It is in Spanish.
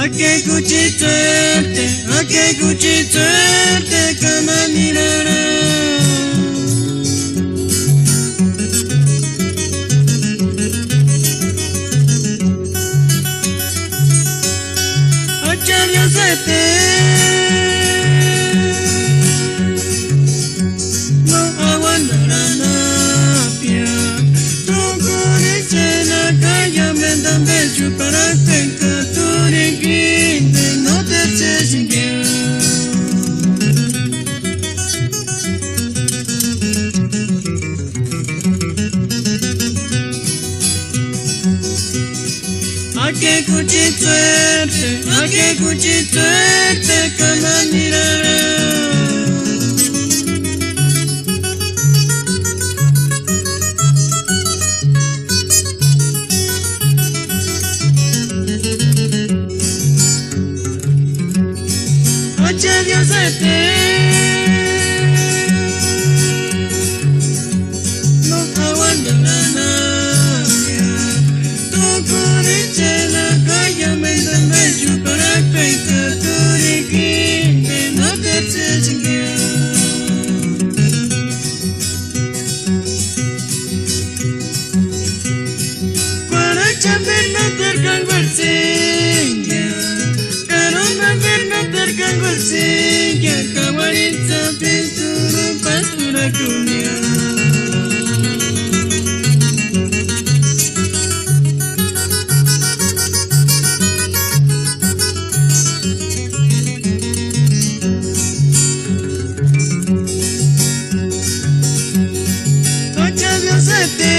ake kuchitsuerte kamanirara. Acharya sete no aguantarana pia tukuri chena kaya mendambe chupara tenka turi grinde no te chesingya. Ake kuchitsuerte kamanirara. Acharya sete no aguantarana pia tukuri chena kaya mendambe chupara tenka turi grinde no te chesingya. Para chamber no terkan bersingya, karoma ver no terkan bersingya, kawaritsa pinturu pastura dunia. Acharya sete